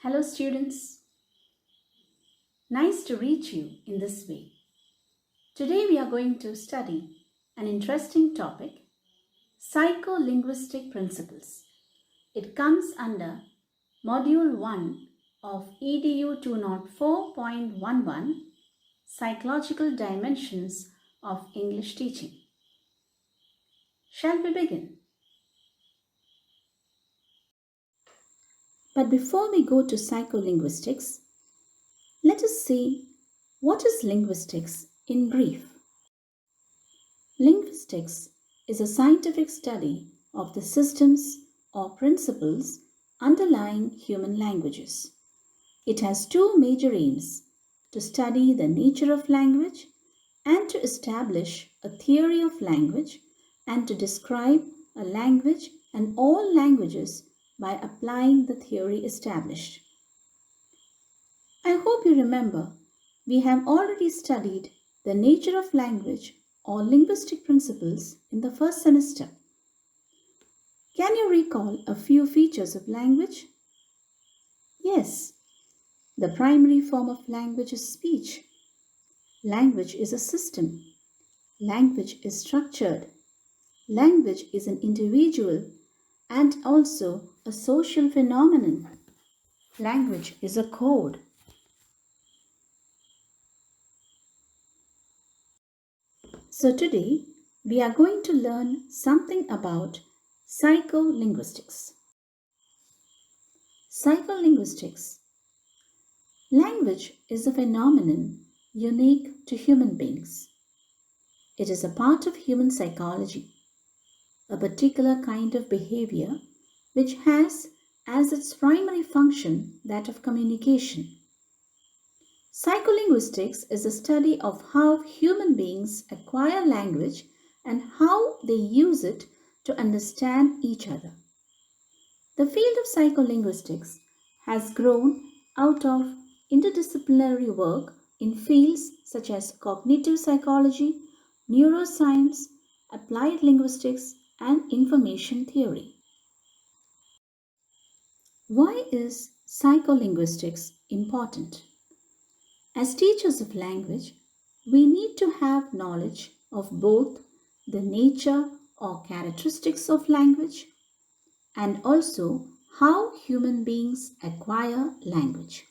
Hello students, nice to reach you in this way. Today we are going to study an interesting topic, Psycholinguistic Principles. It comes under Module 1 of EDU 204.11, Psychological Dimensions of English Teaching. Shall we begin? But before we go to psycholinguistics, let us see what is linguistics in brief. Linguistics is a scientific study of the systems or principles underlying human languages. It has two major aims: to study the nature of language and to establish a theory of language and to describe a language and all languages by applying the theory established. I hope you remember we have already studied the nature of language or linguistic principles in the first semester. Can you recall a few features of language? Yes, the primary form of language is speech. Language is a system. Language is structured. Language is an individual and also a social phenomenon. Language is a code. So today we are going to learn something about psycholinguistics. Psycholinguistics. Language is a phenomenon unique to human beings. It is a part of human psychology, a particular kind of behavior which has as its primary function that of communication. Psycholinguistics is a study of how human beings acquire language and how they use it to understand each other. The field of psycholinguistics has grown out of interdisciplinary work in fields such as cognitive psychology, neuroscience, applied linguistics, and information theory. Why is psycholinguistics important? As teachers of language, we need to have knowledge of both the nature or characteristics of language and also how human beings acquire language.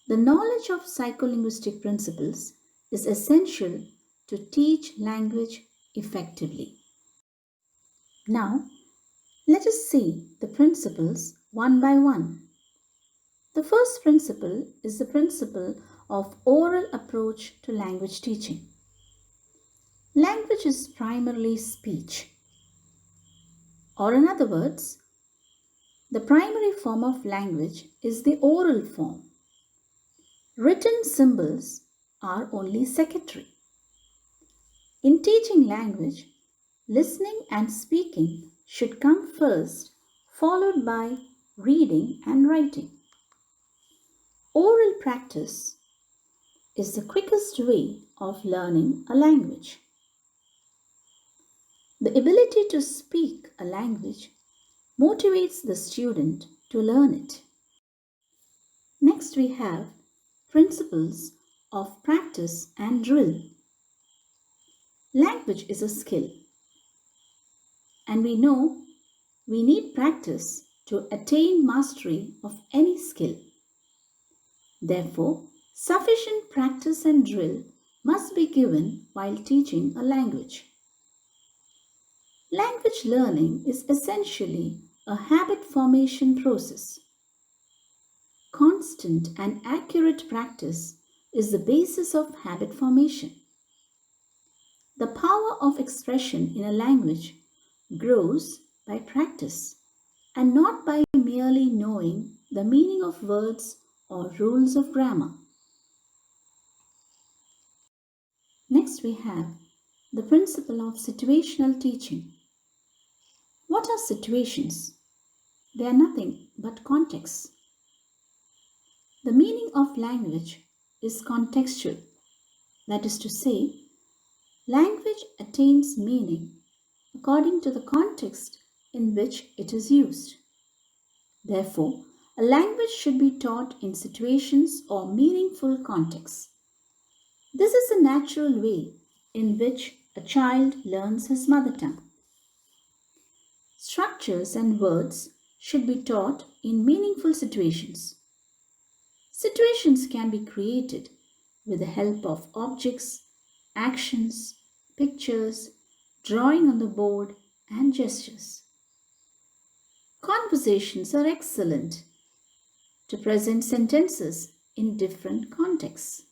The knowledge of psycholinguistic principles is essential to teach language effectively. Now, let us see the principles one by one. The first principle is the principle of oral approach to language teaching. Language is primarily speech, or in other words, the primary form of language is the oral form. Written symbols are only secondary. In teaching language, listening and speaking should come first, followed by reading and writing. Oral practice is the quickest way of learning a language. The ability to speak a language motivates the student to learn it. Next we have principles of practice and drill. Language is a skill, and we know we need practice to attain mastery of any skill. Therefore, sufficient practice and drill must be given while teaching a language. Language learning is essentially a habit formation process. Constant and accurate practice is the basis of habit formation. The power of expression in a language grows by practice and not by merely knowing the meaning of words or rules of grammar. Next we have the principle of situational teaching. What are situations? They are nothing but contexts. The meaning of language is contextual. That is to say, language attains meaning according to the context in which it is used. Therefore, A language should be taught in situations or meaningful contexts. This is a natural way in which a child learns his mother tongue. Structures and words should be taught in meaningful situations. Situations can be created with the help of objects, actions, pictures, drawing on the board, and gestures. Conversations are excellent to present sentences in different contexts.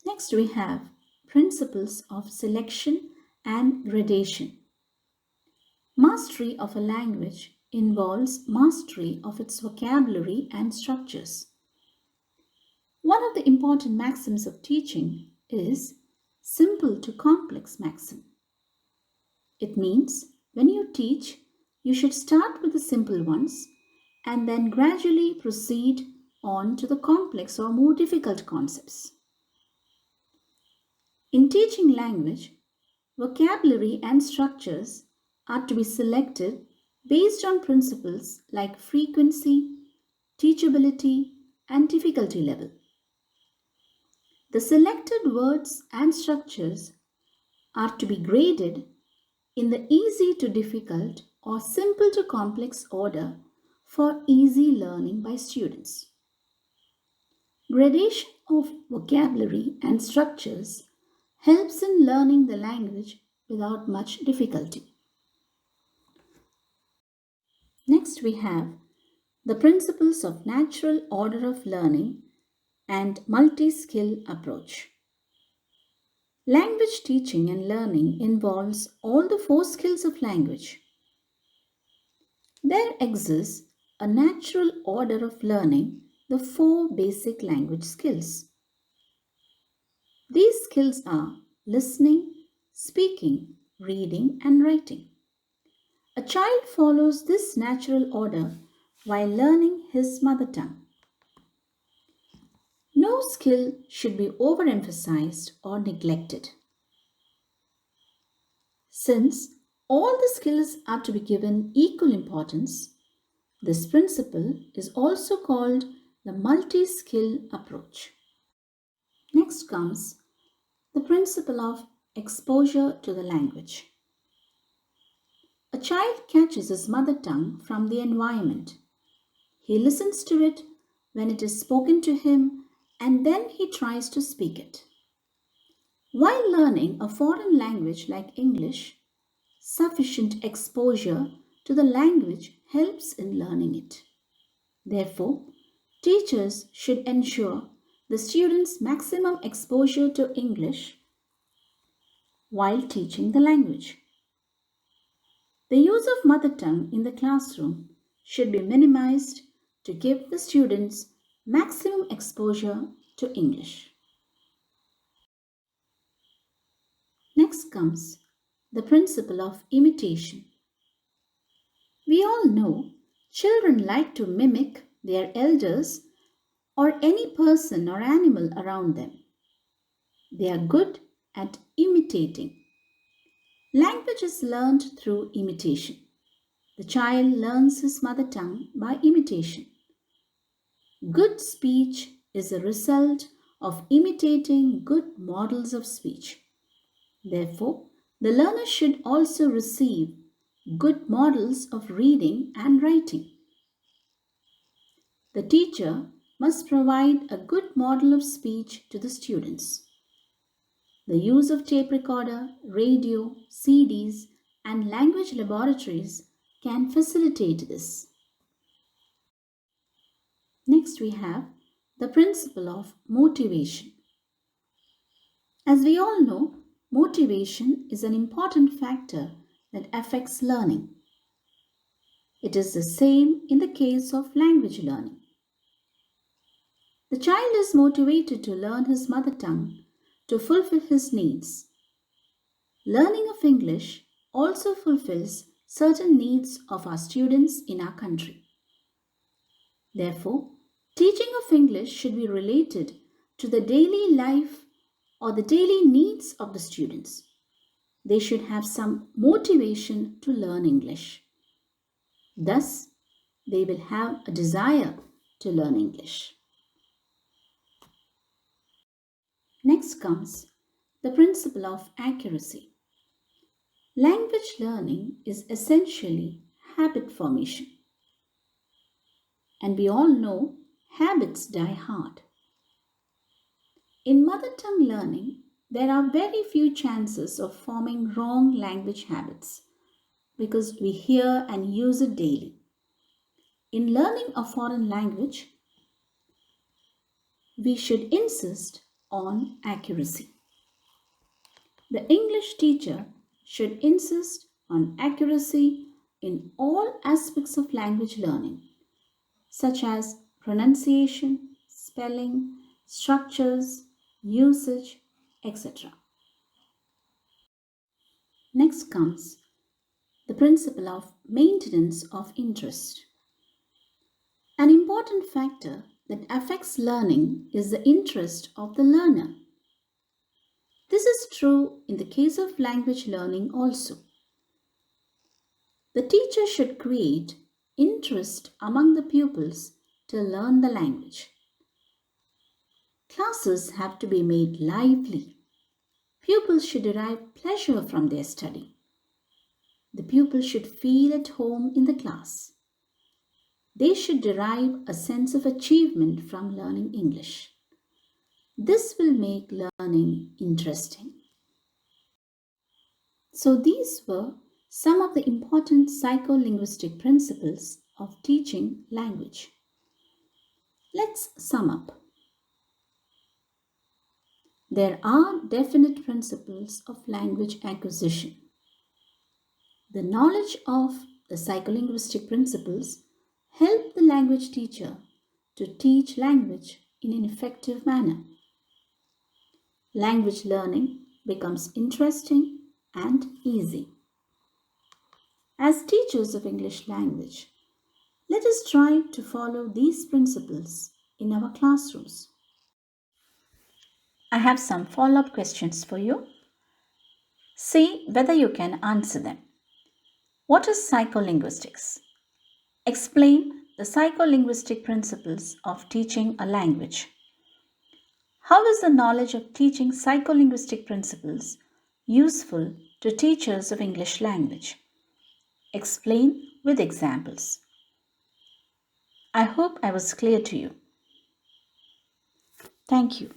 Next, we have principles of selection and gradation. Mastery of a language involves mastery of its vocabulary and structures. One of the important maxims of teaching is simple to complex maxim. It means when you teach, you should start with the simple ones and then gradually proceed on to the complex or more difficult concepts. In teaching language, vocabulary and structures are to be selected based on principles like frequency, teachability, and difficulty level. The selected words and structures are to be graded in the easy to difficult or simple to complex order for easy learning by students. Gradation of vocabulary and structures helps in learning the language without much difficulty. Next, we have the principles of natural order of learning and multi skill approach. Language teaching and learning involves all the four skills of language. There exists a natural order of learning the four basic language skills. These skills are listening, speaking, reading, and writing. A child follows this natural order while learning his mother tongue. No skill should be overemphasized or neglected. Since all the skills are to be given equal importance, this principle is also called the multi skill approach. Next comes the principle of exposure to the language. A child catches his mother tongue from the environment. He listens to it when it is spoken to him and then he tries to speak it. While learning a foreign language like English, sufficient exposure to the language helps in learning it. Therefore, teachers should ensure the students' maximum exposure to English while teaching the language. The use of mother tongue in the classroom should be minimized to give the students maximum exposure to English. Next comes the principle of imitation. We all know children like to mimic their elders or any person or animal around them. They are good at imitating. Language is learned through imitation. The child learns his mother tongue by imitation. Good speech is a result of imitating good models of speech. Therefore, the learner should also receive good models of reading and writing. The teacher must provide a good model of speech to the students. The use of tape recorder, radio, CDs, and language laboratories can facilitate this. Next, we have the principle of motivation. As we all know, motivation is an important factor that affects learning. It is the same in the case of language learning. The child is motivated to learn his mother tongue to fulfill his needs. Learning of English also fulfills certain needs of our students in our country. Therefore, teaching of English should be related to the daily life or the daily needs of the students. They should have some motivation to learn English. Thus, they will have a desire to learn English. Next comes the principle of accuracy. Language learning is essentially habit formation. And we all know habits die hard. In mother tongue learning, there are very few chances of forming wrong language habits because we hear and use it daily. In learning a foreign language, we should insist on accuracy. The English teacher should insist on accuracy in all aspects of language learning, such as pronunciation, spelling, structures, usage, etc. Next comes the principle of maintenance of interest. An important factor that affects learning is the interest of the learner. This is true in the case of language learning also. The teacher should create interest among the pupils to learn the language. Classes have to be made lively. Pupils should derive pleasure from their study. The pupils should feel at home in the class. They should derive a sense of achievement from learning English. This will make learning interesting. So these were some of the important psycholinguistic principles of teaching language. Let's sum up. There are definite principles of language acquisition. The knowledge of the psycholinguistic principles help the language teacher to teach language in an effective manner. Language learning becomes interesting and easy. As teachers of English language, let us try to follow these principles in our classrooms. I have some follow-up questions for you. See whether you can answer them. What is psycholinguistics? Explain the psycholinguistic principles of teaching a language. How is the knowledge of teaching psycholinguistic principles useful to teachers of English language? Explain with examples. I hope I was clear to you. Thank you.